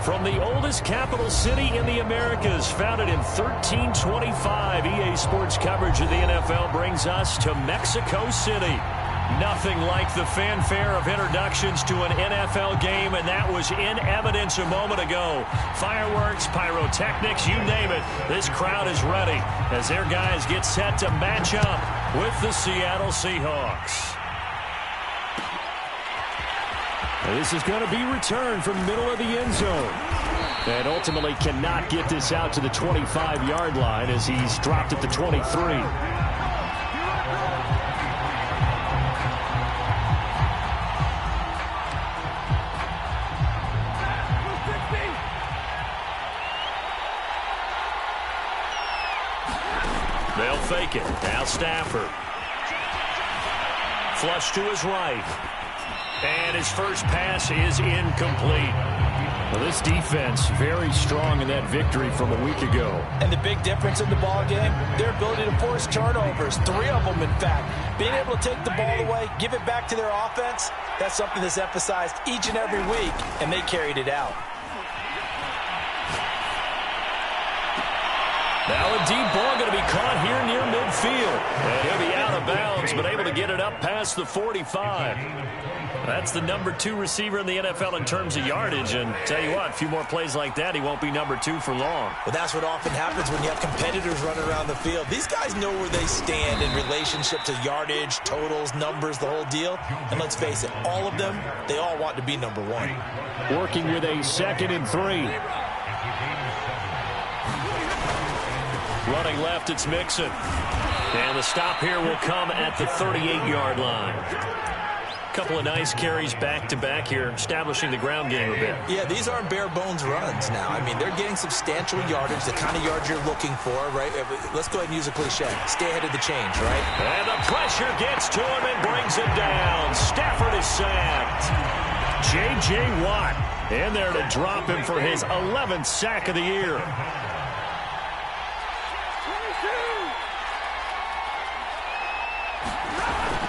From the oldest capital city in the Americas, founded in 1325, EA Sports coverage of the NFL brings us to Mexico City. Nothing like the fanfare of introductions to an NFL game, and that was in evidence a moment ago. Fireworks, pyrotechnics, you name it. This crowd is ready as their guys get set to match up with the Seattle Seahawks. This is going to be returned from the middle of the end zone. And ultimately cannot get this out to the 25-yard line as he's dropped at the 23. They'll fake it. Now Stafford. Flush to his right. And his first pass is incomplete. Well, this defense very strong in that victory from a week ago. And the big difference in the ball game, their ability to force turnovers, 3 of them in fact. Being able to take the ball away, give it back to their offense, that's something that's emphasized each and every week, and they carried it out. Now a deep ball going to be caught here near midfield. And he'll be out of bounds, but able to get it up past the 45. That's the number 2 receiver in the NFL in terms of yardage. And tell you what, a few more plays like that, he won't be number 2 for long. Well, that's what often happens when you have competitors running around the field. These guys know where they stand in relationship to yardage, totals, numbers, the whole deal. And let's face it, all of them, they all want to be number 1. Working with a 2nd and 3. Running left, it's Mixon. And the stop here will come at the 38-yard line. Couple of nice carries back-to-back here, establishing the ground game a bit. Yeah, these aren't bare-bones runs now. I mean, they're getting substantial yardage, the kind of yards you're looking for, right? Let's go ahead and use a cliche. Stay ahead of the change, right? And the pressure gets to him and brings him down. Stafford is sacked. J.J. Watt in there to drop him for his 11th sack of the year.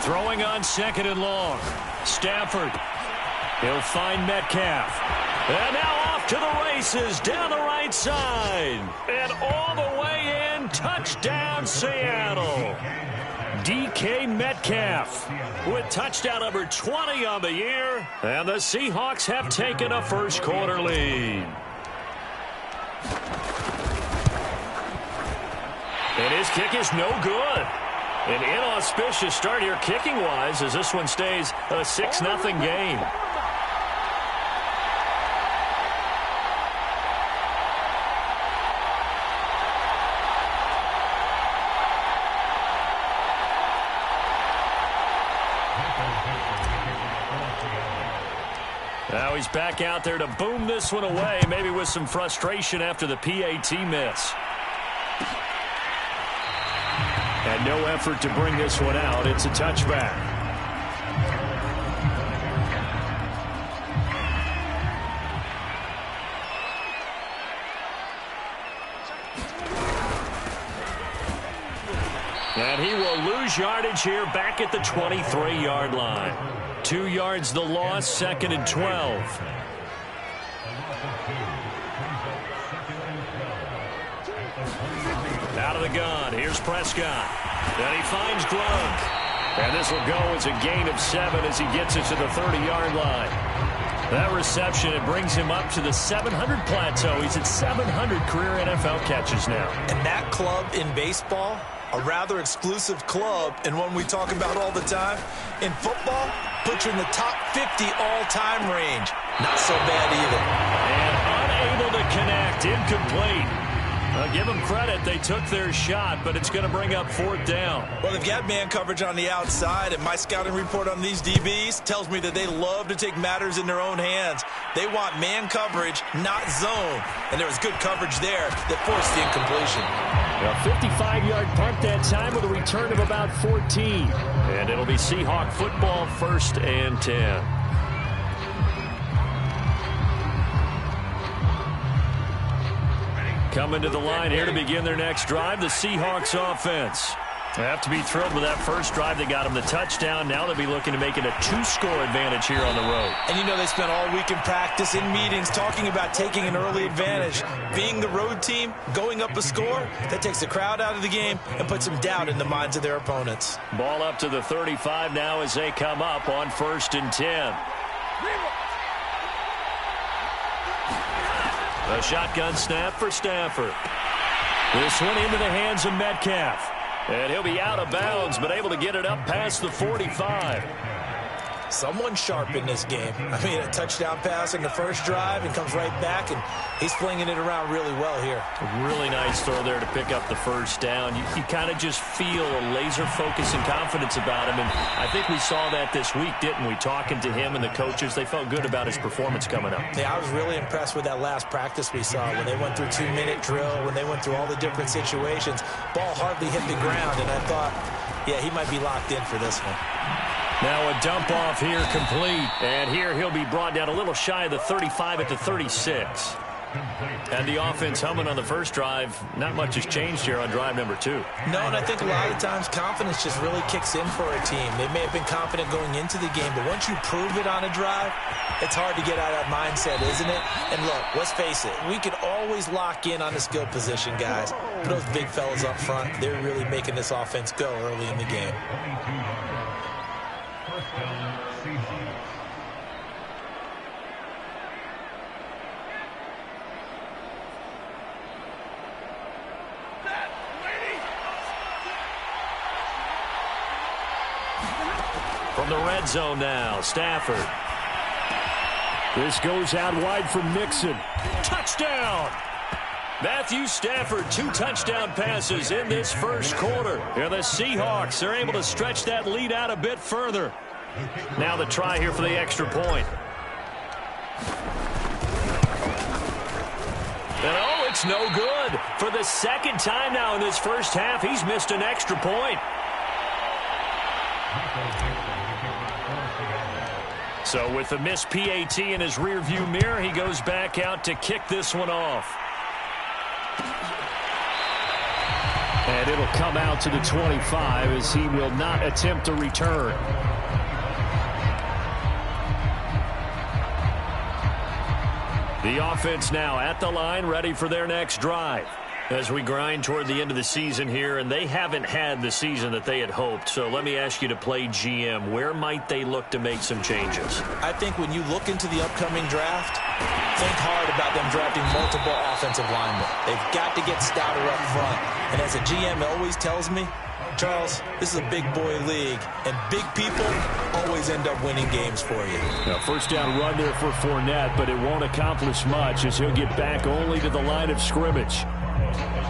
Throwing on 2nd and long. Stafford. He'll find Metcalf. And now off to the races down the right side. And all the way in. Touchdown, Seattle. DK Metcalf with touchdown number 20 on the year. And the Seahawks have taken a first quarter lead. And his kick is no good. An inauspicious start here kicking-wise as this one stays a 6-0 game. Now he's back out there to boom this one away, maybe with some frustration after the PAT miss. And no effort to bring this one out. It's a touchback. And he will lose yardage here back at the 23-yard line. 2 yards the loss, 2nd and 12. Out of the gun. Here's Prescott. And he finds Gronk. And this will go as a gain of 7 as he gets it to the 30-yard line. That reception, it brings him up to the 700 plateau. He's at 700 career NFL catches now. And that club in baseball, a rather exclusive club and one we talk about all the time. In football, puts you in the top 50 all-time range. Not so bad either. And unable to connect. Incomplete. Give them credit. They took their shot, but it's going to bring up 4th down. Well, they've got man coverage on the outside, and my scouting report on these DBs tells me that they love to take matters in their own hands. They want man coverage, not zone. And there was good coverage there that forced the incompletion. A 55-yard punt that time with a return of about 14. And it'll be Seahawk football, 1st and 10. Coming to the line here to begin their next drive, the Seahawks offense. They have to be thrilled with that first drive that got them the touchdown. Now they'll be looking to make it a 2-score advantage here on the road. And you know they spent all week in practice, in meetings, talking about taking an early advantage. Being the road team, going up a score, that takes the crowd out of the game and puts some doubt in the minds of their opponents. Ball up to the 35 now as they come up on 1st and 10. A shotgun snap for Stafford. This one into the hands of Metcalf. And he'll be out of bounds, but able to get it up past the 45. Someone sharp in this game. I mean, a touchdown pass in the first drive and comes right back, and he's flinging it around really well here. A really nice throw there to pick up the first down. You kind of just feel a laser focus and confidence about him, and I think we saw that this week, didn't we? Talking to him and the coaches, they felt good about his performance coming up. Yeah, I was really impressed with that last practice we saw when they went through 2-minute drill, when they went through all the different situations. Ball hardly hit the ground, and I thought, yeah, he might be locked in for this one. Now a dump off here complete. And here he'll be brought down a little shy of the 35 at the 36. And the offense humming on the first drive. Not much has changed here on drive number 2. No, and I think a lot of times confidence just really kicks in for a team. They may have been confident going into the game, but once you prove it on a drive, it's hard to get out of that mindset, isn't it? And look, let's face it, we can always lock in on the skill position, guys. But those big fellas up front, they're really making this offense go early in the game. From the red zone now, Stafford. This goes out wide from Mixon. Touchdown! Matthew Stafford, 2 touchdown passes in this first quarter. And the Seahawks are able to stretch that lead out a bit further. Now the try here for the extra point. And oh, it's no good. For the second time now in this first half, he's missed an extra point. So with the missed PAT in his rearview mirror, he goes back out to kick this one off. And it'll come out to the 25 as he will not attempt a return. The offense now at the line, ready for their next drive. As we grind toward the end of the season here, and they haven't had the season that they had hoped. So let me ask you to play GM. Where might they look to make some changes? I think when you look into the upcoming draft, think hard about them drafting multiple offensive linemen. They've got to get stouter up front. And as a GM always tells me, Charles, this is a big boy league, and big people always end up winning games for you. Now, first down run there for Fournette, but it won't accomplish much as he'll get back only to the line of scrimmage.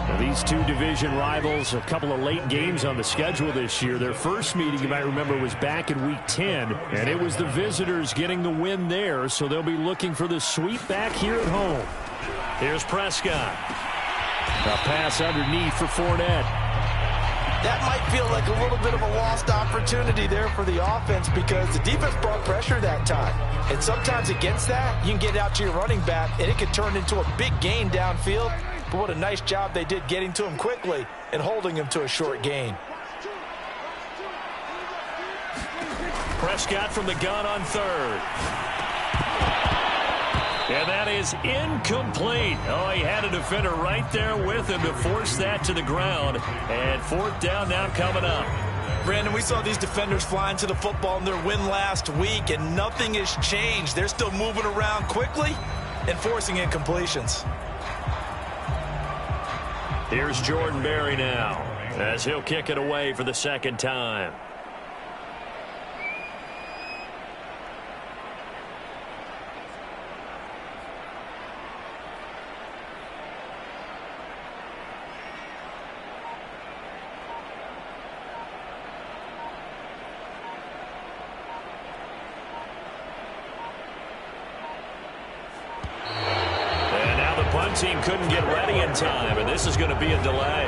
Now, these two division rivals, a couple of late games on the schedule this year. Their first meeting, you might remember, was back in Week 10, and it was the visitors getting the win there, so they'll be looking for the sweep back here at home. Here's Prescott. A pass underneath for Fournette. That might feel like a little bit of a lost opportunity there for the offense because the defense brought pressure that time. And sometimes against that, you can get out to your running back, and it can turn into a big gain downfield. But what a nice job they did getting to him quickly and holding him to a short gain. Prescott from the gun on third. And that is incomplete. Oh, he had a defender right there with him to force that to the ground. And fourth down now coming up. Brandon, we saw these defenders flying to the football in their win last week, and nothing has changed. They're still moving around quickly and forcing incompletions. Here's Jordan Berry now as he'll kick it away for the second time. Team couldn't get ready in time, and this is going to be a delay.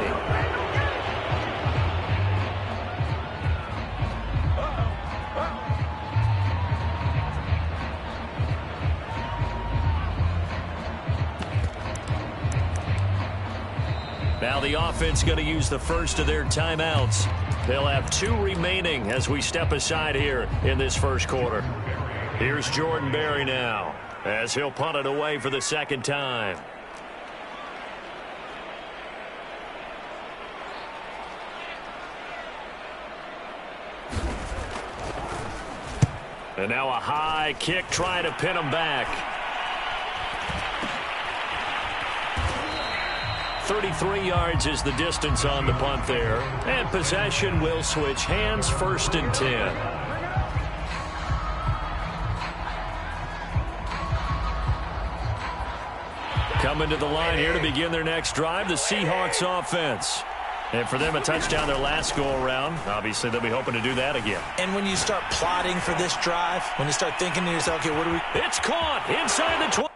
Now the offense going to use the first of their timeouts. They'll have 2 remaining as we step aside here in this first quarter. Here's Jordan Berry now as he'll punt it away for the second time. And now a high kick trying to pin him back. 33 yards is the distance on the punt there. And possession will switch hands, 1st and 10. Coming to the line here to begin their next drive, the Seahawks offense. And for them, a touchdown their last go-around. Obviously, they'll be hoping to do that again. And when you start plotting for this drive, when you start thinking to yourself, okay, what do we... It's caught inside the 20.